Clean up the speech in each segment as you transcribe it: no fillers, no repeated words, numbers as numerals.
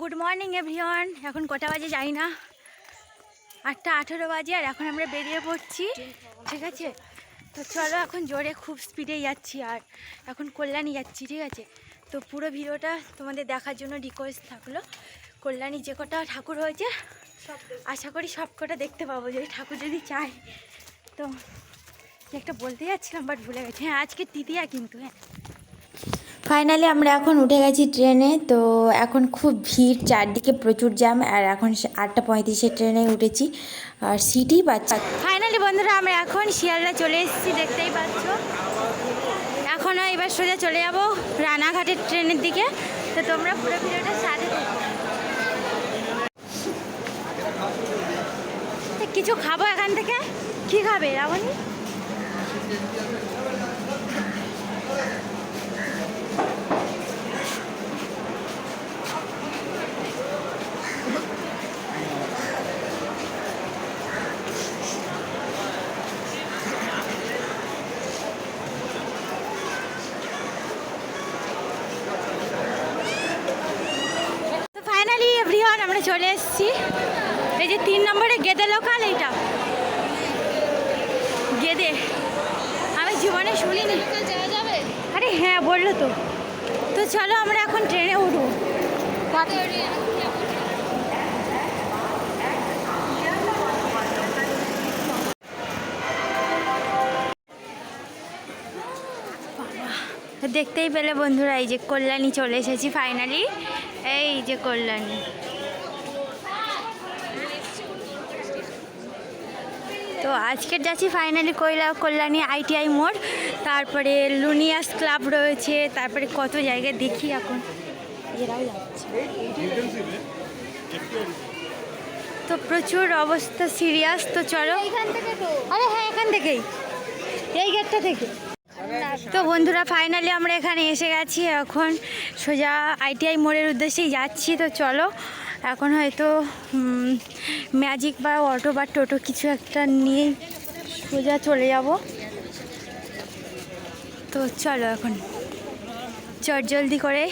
Good morning everyone. এখন কটা বাজে জানি না, 8:18 বাজে। আর এখন আমরা বেরিয়ে পড়ছি, ঠিক আছে? তো চলো, এখন জোরে খুব স্পিডে যাচ্ছি আর এখন কল্যাণী যাচ্ছি, ঠিক আছে? তো পুরো ভিডিওটা তোমাদের দেখার জন্য রিকোয়েস্ট থাকলো। কল্যাণী যে কটা ঠাকুর হয়েছে আশা করি সব কটা দেখতে পাবো, যদি ঠাকুর যদি চাই। তো একটা বলতে যাচ্ছিলাম বাট ভুলে গেছি। হ্যাঁ, আজকে তৃতীয়া কিন্তু। হ্যাঁ, ফাইনালি আমরা এখন উঠে গেছি ট্রেনে। তো এখন খুব ভিড়, চারদিকে প্রচুর জ্যাম। আর এখন 8:35-এর ট্রেনে উঠেছি আর সিটই পাচ্ছি। ফাইনালি বন্ধুরা, আমরা এখন শিয়ালদা চলে এসেছি, দেখতেই পাচ্ছ। এখনও এবার সোজা চলে যাব রানাঘাটের ট্রেনের দিকে। তো তোমরা পুরো ভিডিওটা সাথে থাকো। কিছু খাবো এখান থেকে। কি খাবে রাবণী? এভরিওয়ান, আমরা চলে এসেছি। এই যে 3 নম্বরে গেদে লোকাল, এইটা গেদে। আমি জীবনে শুনিনি। আরে হ্যাঁ, বললো তো। তো চলো আমরা এখন ট্রেনে উঠবো। দেখতেই পেলে বন্ধুরা, এই যে কল্যাণী চলে এসেছি ফাইনালি। এই যে কল্যাণী। তো আজকের যাচ্ছি ফাইনালি কল্যাণী ITI মোড়, তারপরে লুনিয়াস ক্লাব রয়েছে, তারপরে কত জায়গায় দেখি এখন এরাও যাচ্ছে। তো প্রচুর অবস্থা সিরিয়াস। তো চলো, আরে হ্যাঁ, এখান থেকেই, এই গেটটা থেকে। তো বন্ধুরা ফাইনালি আমরা এখানে এসে গেছি। এখন সোজা ITI মোড়ের উদ্দেশ্যেই যাচ্ছি। তো চলো, এখন হয়তো ম্যাজিক বা অটো বা টোটো কিছু একটা নিয়ে সোজা চলে যাব। তো চলো এখন জলদি করে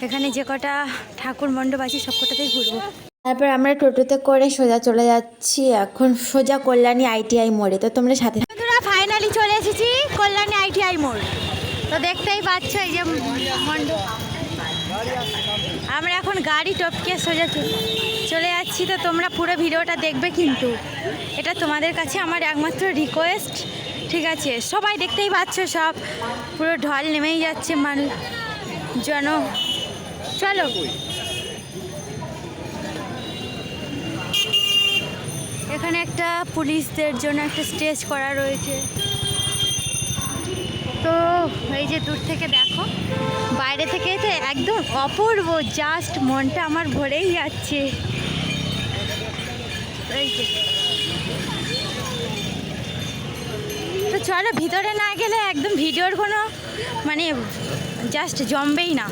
এখানে যে কটা ঠাকুর মণ্ডপ আছে সব কটাতেই ঘুরবো। তারপর আমরা টোটোতে করে সোজা চলে যাচ্ছি এখন সোজা কল্যাণী ITI মোড়ে। তো তোমরা সাথে। বন্ধুরা ফাইনালি চলে এসেছি কল্যাণী ITI মোড়। তো দেখতেই পাচ্ছ এই যে মণ্ডপ। আমরা এখন গাড়ি টপকে সোজা চলে যাচ্ছি। তো তোমরা পুরো ভিডিওটা দেখবে, কিন্তু এটা তোমাদের কাছে আমার একমাত্র রিকোয়েস্ট, ঠিক আছে? সবাই দেখতেই পাচ্ছ, সব পুরো ঢল নেমেই যাচ্ছে মানুষ জন। চলো, এখানে একটা পুলিশদের জন্য একটা স্টেজ করা রয়েছে। তো এই যে দূর থেকে দেখো, বাইরে থেকে তো একদম অপূর্ব, জাস্ট মনটা আমার ভরেই যাচ্ছে। এই যে, তো চলো, ভিতরে না গেলে একদম ভিডিওর কোনো মানে জাস্ট জমবেই না।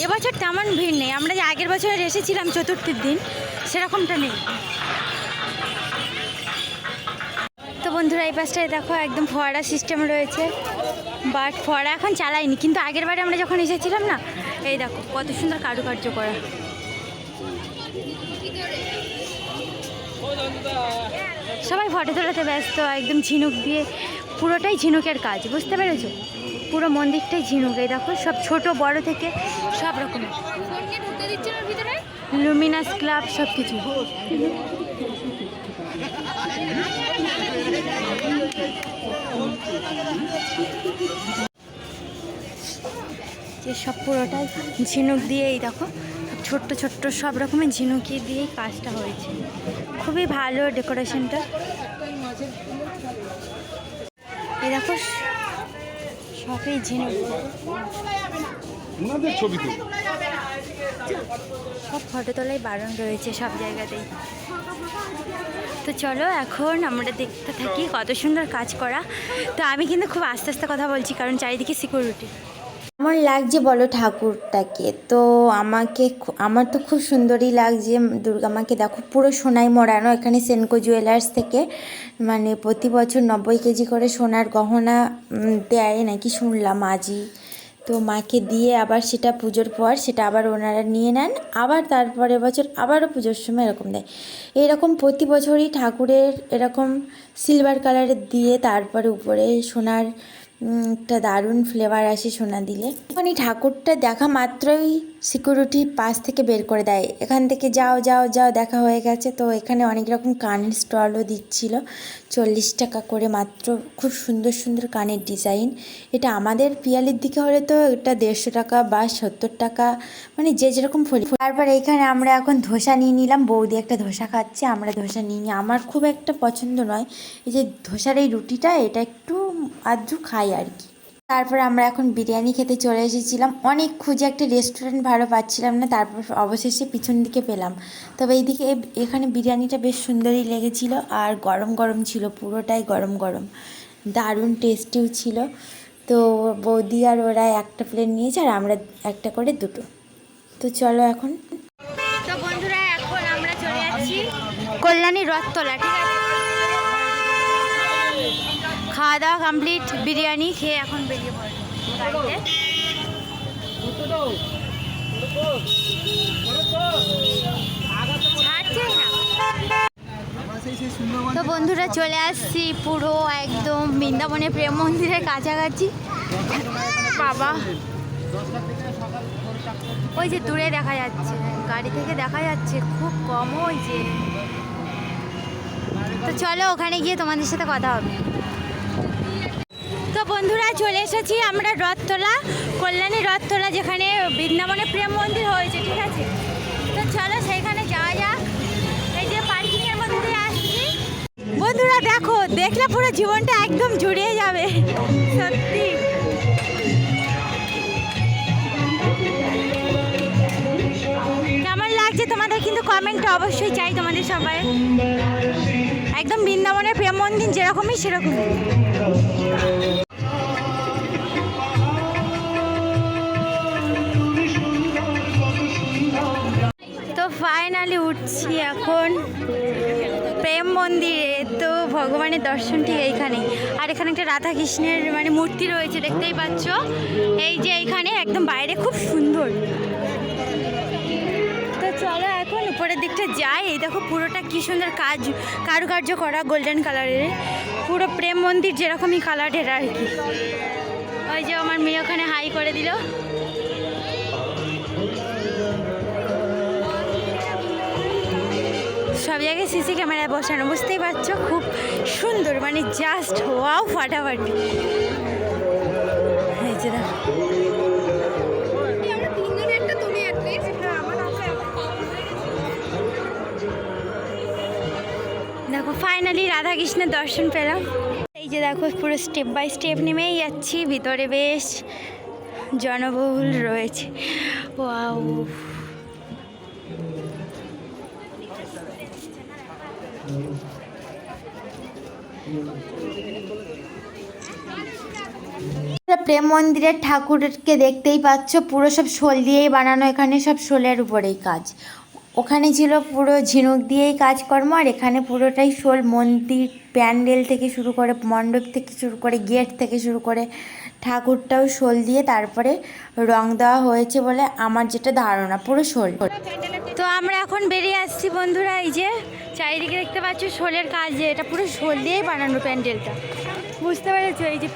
এবছর তেমন ভিড় নেই। আমরা যে আগের বছর এসেছিলাম চতুর্থীর দিন, সেরকমটা নেই। তো বন্ধুরা এই পাশটায় দেখো একদম ফোয়ারা সিস্টেম রয়েছে, বাট ফোয়ারা এখন চালাইনি। কিন্তু আগের বারে আমরা যখন এসেছিলাম না, এই দেখো কত সুন্দর কারুকার্য করা। সবাই ফটো তোলাতে ব্যস্ত, একদম ঝিনুক দিয়ে, পুরোটাই ঝিনুকের কাজ, বুঝতে পেরেছো? পুরো মন্দিরটাই ঝিনুক। এই দেখো সব ছোট বড় থেকে সব রকমের, লুমিনাস ক্লাব সব কিছু। যে সব পুরোটাই ঝিনুক দিয়েই দেখো, ছোট্ট ছোট্ট সব রকমের ঝিনুকি দিয়েই কাজটা হয়েছে। খুবই ভালো ডেকোরেশনটা। এই দেখো সবই ঝিনুক, সব ফটো তোলাই বারণ রয়েছে সব জায়গাতেই। তো চলো এখন আমরা দেখতে থাকি কত সুন্দর কাজ করা। তো আমি কিন্তু খুব আস্তে আস্তে কথা বলছি, কারণ চারিদিকে সিকিউরিটি। কেমন লাগছে বলো ঠাকুরটাকে? তো আমার তো খুব সুন্দরই লাগছে। দুর্গা মাকে দেখো পুরো সোনায় মোড়ানো। এখানে সেনকো জুয়েলার্স থেকে মানে প্রতি বছর 90 কেজি করে সোনার গহনা দেয় নাকি শুনলাম আজই। তো মাকে দিয়ে আবার সেটা পুজোর পর সেটা আবার ওনারা নিয়ে নেন, আবার তারপরের বছর আবারও পুজোর সময় এরকম দেয়। এরকম প্রতি বছরই ঠাকুরের এরকম সিলভার কালারের দিয়ে তারপরে উপরে সোনার একটা দারুণ ফ্লেভার আসে সোনা দিলে। এখন এই ঠাকুরটা দেখা মাত্রই সিকিউরিটি পাশ থেকে বের করে দেয়, এখান থেকে যাও যাও যাও, দেখা হয়ে গেছে। তো এখানে অনেক রকম কানের স্টলও দিচ্ছিল 40 টাকা করে মাত্র। খুব সুন্দর সুন্দর কানের ডিজাইন। এটা আমাদের পিয়ালির দিকে হলে তো এটা 150 টাকা বা 70 টাকা, মানে যে যেরকম ফলি। তারপর এখানে আমরা এখন ধোসা নিয়ে নিলাম। বৌদি একটা ধোসা খাচ্ছে, আমরা ধোসা নিয়ে নিই। আমার খুব একটা পছন্দ নয় এই যে ধোসার এই রুটিটা, এটা একটু আধটু খাই আর কি। তারপর আমরা এখন বিরিয়ানি খেতে চলে এসেছিলাম। অনেক খুঁজে একটা রেস্টুরেন্ট ভালো পাচ্ছিলাম না, তারপর অবশেষে পিছন দিকে পেলাম। তবে এইদিকে এখানে বিরিয়ানিটা বেশ সুন্দরই লেগেছিল, আর গরম গরম ছিল, পুরোটাই গরম গরম, দারুণ টেস্টিও ছিল। তো বৌদি আর ওরা একটা প্লেট নিয়েছে, আর আমরা একটা করে দুটো। তো চলো এখন। তো বন্ধুরা এখন আমরা চলে যাচ্ছি কল্যাণী রথতলা, ঠিক আছে? খাওয়া দাওয়া কমপ্লিট, বিরিয়ানি খেয়ে এখন বেরিয়ে পড়বো গাড়িতে। ছাড়ছেই না। তো বন্ধুরা চলে আসছি পুরো একদম বৃন্দাবনের প্রেম মন্দিরের কাছাকাছি। বাবা, ওই যে দূরে দেখা যাচ্ছে, গাড়ি থেকে দেখা যাচ্ছে খুব কম ওই যে। তো চলো ওখানে গিয়ে তোমাদের সাথে কথা হবে। তো বন্ধুরা চলে এসেছি আমরা রথতলা, কল্যাণী রথতলা, যেখানে বৃন্দাবনের প্রেম মন্দির হয়েছে, ঠিক আছে? তো চলো সেইখানে যাওয়া যাক। এই যে পার্কিংয়ের মধ্যে দিয়ে আসছি। বন্ধুরা দেখো, দেখলে পুরো জীবনটা একদম জুড়িয়ে যাবে সত্যি। কেমন লাগছে তোমাদের কিন্তু কমেন্টে অবশ্যই চাই তোমাদের সবাই। একদম বৃন্দাবনের প্রেম মন্দির যেরকমই সেরকমই। তো ফাইনালি উঠছি এখন প্রেম মন্দিরে। তো ভগবানের দর্শন ঠিক এইখানে, আর এখানে একটা রাধা কৃষ্ণের মানে মূর্তি রয়েছে, দেখতেই পাচ্ছ। এই যে এইখানে একদম বাইরে খুব সুন্দর। তো চলো এখন উপরের দিকটা যাই। এই দেখো পুরোটা কি সুন্দর কারুকার্য করা গোল্ডেন কালারের, পুরো প্রেম মন্দির যেরকমই কালারের আর কি। ওই যে আমার মেয়ে ওখানে হাই করে দিল। সব জায়গায় সিসি ক্যামেরায় বসানো, বুঝতেই পারছো, খুব সুন্দর, মানে জাস্ট ওয়াও ফাটাফাটি। এই যে দেখো ফাইনালি রাধাকৃষ্ণের দর্শন পেলাম। এই যে দেখো পুরো স্টেপ বাই স্টেপ নেমেই যাচ্ছি, ভিতরে বেশ জনবহুল রয়েছে। ওয়াও, প্রেম মন্দিরের ঠাকুরকে দেখতেই পাচ্ছ, পুরো সব শোল দিয়েই বানানো। এখানে সব শোলের উপরেই কাজ। ওখানে ছিল পুরো ঝিনুক দিয়েই কাজকর্ম, আর এখানে পুরোটাই শোল। মন্দির প্যান্ডেল থেকে শুরু করে, মণ্ডপ থেকে শুরু করে, গেট থেকে শুরু করে, ঠাকুরটাও শোল দিয়ে তারপরে রং দেওয়া হয়েছে বলে আমার যেটা ধারণা, পুরো শোল। তো আমরা এখন বেরিয়ে আসছি বন্ধুরা। এই যে চারিদিকে দেখতে পাচ্ছ শোলের কাজ, যে এটা পুরো শোল দিয়েই বানানো প্যান্ডেলটা, বুঝতে পেরেছো? এই যে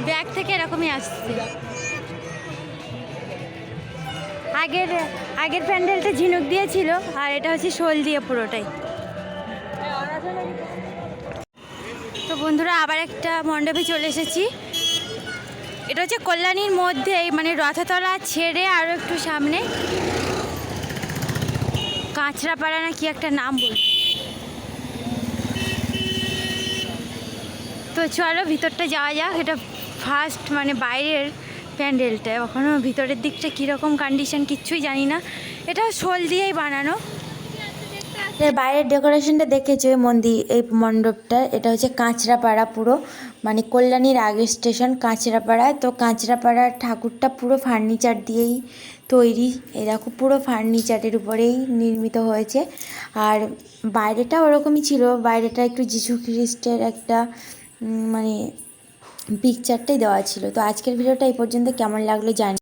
ব্যাগ থেকে এরকমই আসছে। আগের প্যান্ডেলটা ঝিনুক দিয়েছিল, আর এটা হচ্ছে শোল দিয়ে পুরোটাই। তো বন্ধুরা আবার একটা মণ্ডপে চলে এসেছি। এটা হচ্ছে কল্যাণীর মধ্যে, মানে রথতলা ছেড়ে আরও একটু সামনে, কাঁচরাপাড়া না কি একটা নাম বল। তো চলো ভিতরটা যাওয়া যাক। এটা ফার্স্ট মানে বাইরের প্যান্ডেলটা, এখনও ভিতরের দিকটা কীরকম কন্ডিশন কিচ্ছুই জানি না। এটা শোল দিয়েই বানানো। এর বাইরের ডেকোরেশনটা দেখেছো এই মণ্ডপটা, এটা হচ্ছে কাঁচরাপাড়া পুরো, মানে কল্যাণীর আগের স্টেশন কাঁচরাপাড়া। তো কাঁচরাপাড়ার ঠাকুরটা পুরো ফার্নিচার দিয়েই তৈরি, এই দেখো পুরো ফার্নিচারের উপরেই নির্মিত হয়েছে। আর বাইরেটা ওরকমই ছিল, বাইরেটা একটু যিশু খ্রিস্টের একটা মানে পিকচারটাই দেওয়া ছিল। তো আজকের ভিডিওটা এই পর্যন্ত, কেমন লাগলো জানি।